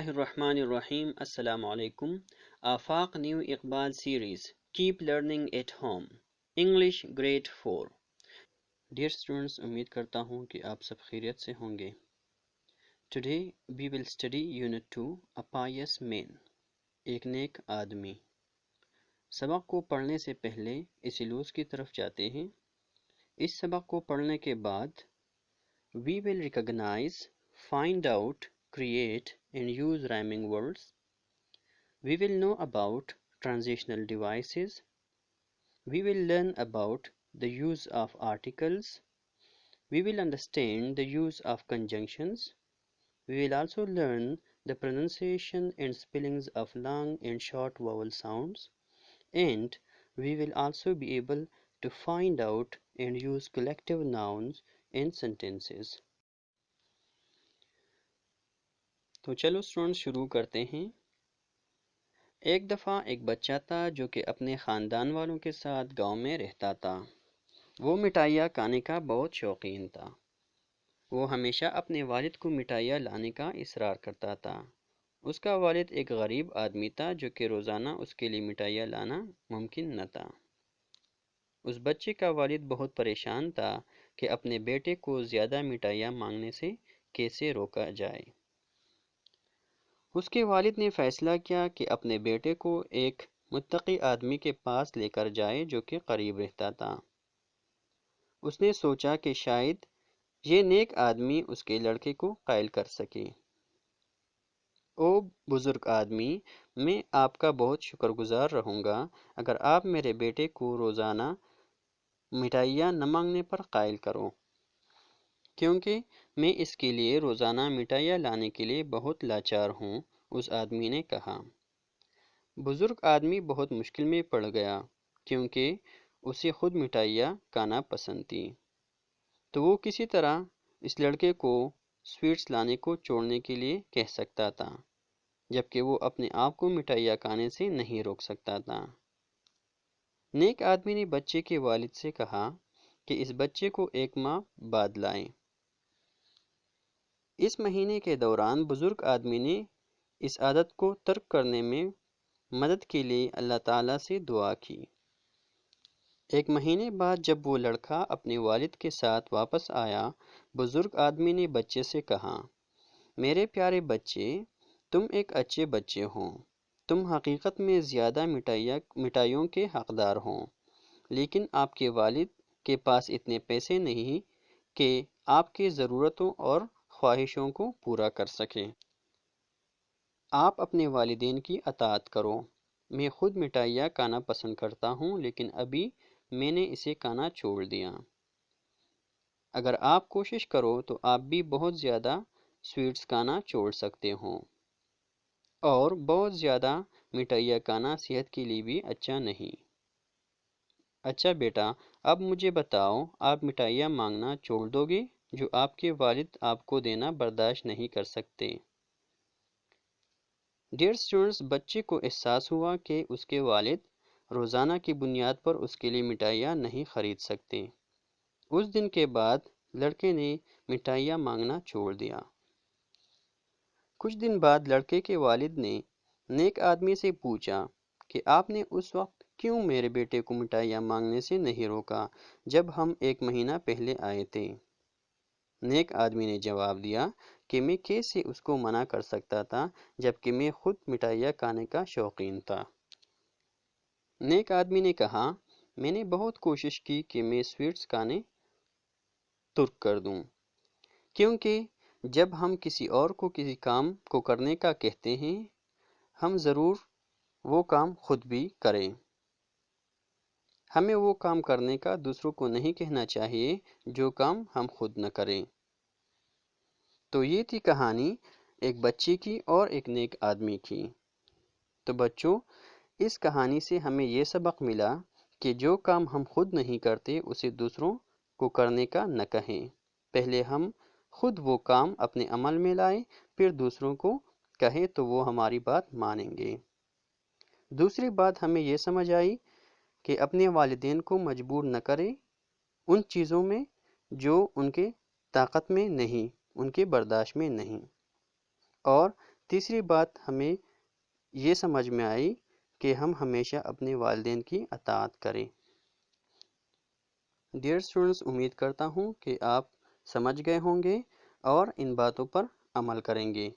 Bismillahirrahmanirrahim. Assalamu alaikum. AFAQ New Iqbal Series. Keep learning at home. English Grade 4. Dear students, امید کرتا ہوں کہ آپ سب خیریت سے ہوں گے. Today we will study Unit 2, A Pious Man. ایک نیک آدمی. سبق کو پڑھنے سے پہلے اس لوز کی طرف جاتے ہیں. اس سبق کو پڑھنے کے بعد we will recognize, find out, create and use rhyming words. We will know about transitional devices. We will learn about the use of articles. We will understand the use of conjunctions. We will also learn the pronunciation and spellings of long and short vowel sounds. And we will also be able to find out and use collective nouns in sentences. تو چلو students شروع کرتے ہیں. ایک دفعہ ایک بچہ تھا جو کہ اپنے خاندان والوں کے ساتھ گاؤں میں رہتا تھا. وہ مٹھائیاں کھانے کا بہت شوقین تھا. وہ ہمیشہ اپنے والد کو مٹھائیاں لانے کا اصرار کرتا تھا. اس کا والد ایک غریب آدمی تھا جو کہ روزانہ اس کے لیے مٹھائیاں لانا ممکن نہ تھا. اس بچے کا والد بہت پریشان تھا کہ اپنے بیٹے کو زیادہ مٹھائیاں مانگنے سے کیسے روکا جائے. اس کے والد نے فیصلہ کیا کہ اپنے بیٹے کو ایک متقی آدمی کے پاس لے کر جائے جو کہ قریب رہتا تھا. اس نے سوچا کہ شاید یہ نیک آدمی اس کے لڑکے کو قائل کر سکے. او بزرگ آدمی، میں آپ کا بہت شکر گزار رہوں گا اگر آپ میرے بیٹے کو روزانہ مٹھائیاں نہ مانگنے پر قائل کرو، کیونکہ میں اس کے لیے روزانہ مٹھائیاں لانے کے لیے بہت لاچار ہوں. اس آدمی نے کہا. بزرگ آدمی بہت مشکل میں پڑ گیا کیونکہ اسے خود مٹھائیاں کھانا پسند تھی. تو وہ کسی طرح اس لڑکے کو سویٹس لانے کو چھوڑنے کے لیے کہہ سکتا تھا، جبکہ وہ اپنے آپ کو مٹھائیاں کھانے سے نہیں روک سکتا تھا. نیک آدمی نے بچے کے والد سے کہا کہ اس بچے کو ایک ماہ بعد لائیں. اس مہینے کے دوران بزرگ آدمی نے اس عادت کو ترک کرنے میں مدد کے لیے اللہ تعالیٰ سے دعا کی. ایک مہینے بعد جب وہ لڑکا اپنے والد کے ساتھ واپس آیا، بزرگ آدمی نے بچے سے کہا، میرے پیارے بچے، تم ایک اچھے بچے ہو. تم حقیقت میں زیادہ مٹھائیوں کے حقدار ہو، لیکن آپ کے والد کے پاس اتنے پیسے نہیں کہ آپ کی ضرورتوں اور خواہشوں کو پورا کر سکیں. آپ اپنے والدین کی اطاعت کرو. میں خود مٹھائیاں کھانا پسند کرتا ہوں لیکن ابھی میں نے اسے کھانا چھوڑ دیا. اگر آپ کوشش کرو تو آپ بھی بہت زیادہ سویٹس کھانا چھوڑ سکتے ہو، اور بہت زیادہ مٹھائیاں کھانا صحت کے لیے بھی اچھا نہیں. اچھا بیٹا، اب مجھے بتاؤ، آپ مٹھائیاں مانگنا چھوڑ دو گے جو آپ کے والد آپ کو دینا برداشت نہیں کر سکتے؟ ڈیئر اسٹوڈنٹس، بچے کو احساس ہوا کہ اس کے والد روزانہ کی بنیاد پر اس کے لیے مٹھائیاں نہیں خرید سکتے. اس دن کے بعد لڑکے نے مٹھائیاں مانگنا چھوڑ دیا. کچھ دن بعد لڑکے کے والد نے نیک آدمی سے پوچھا کہ آپ نے اس وقت کیوں میرے بیٹے کو مٹھائیاں مانگنے سے نہیں روکا جب ہم ایک مہینہ پہلے آئے تھے؟ نیک آدمی نے جواب دیا کہ میں کیسے اس کو منع کر سکتا تھا جبکہ میں خود مٹھائیاں کھانے کا شوقین تھا. نیک آدمی نے کہا، میں نے بہت کوشش کی کہ میں سویٹس کھانے ترک کر دوں، کیونکہ جب ہم کسی اور کو کسی کام کو کرنے کا کہتے ہیں، ہم ضرور وہ کام خود بھی کریں. ہمیں وہ کام کرنے کا دوسروں کو نہیں کہنا چاہیے جو کام ہم خود نہ کریں. تو یہ تھی کہانی ایک بچے کی اور ایک نیک آدمی کی. تو بچوں، اس کہانی سے ہمیں یہ سبق ملا کہ جو کام ہم خود نہیں کرتے اسے دوسروں کو کرنے کا نہ کہیں. پہلے ہم خود وہ کام اپنے عمل میں لائیں، پھر دوسروں کو کہیں تو وہ ہماری بات مانیں گے. دوسری بات ہمیں یہ سمجھ آئی کہ اپنے والدین کو مجبور نہ کریں ان چیزوں میں جو ان کے طاقت میں نہیں، ان کے برداشت میں نہیں، اور تیسری بات ہمیں یہ سمجھ میں آئی کہ ہم ہمیشہ اپنے والدین کی اطاعت کریں۔ ڈیئر اسٹوڈنٹس، امید کرتا ہوں کہ آپ سمجھ گئے ہوں گے اور ان باتوں پر عمل کریں گے۔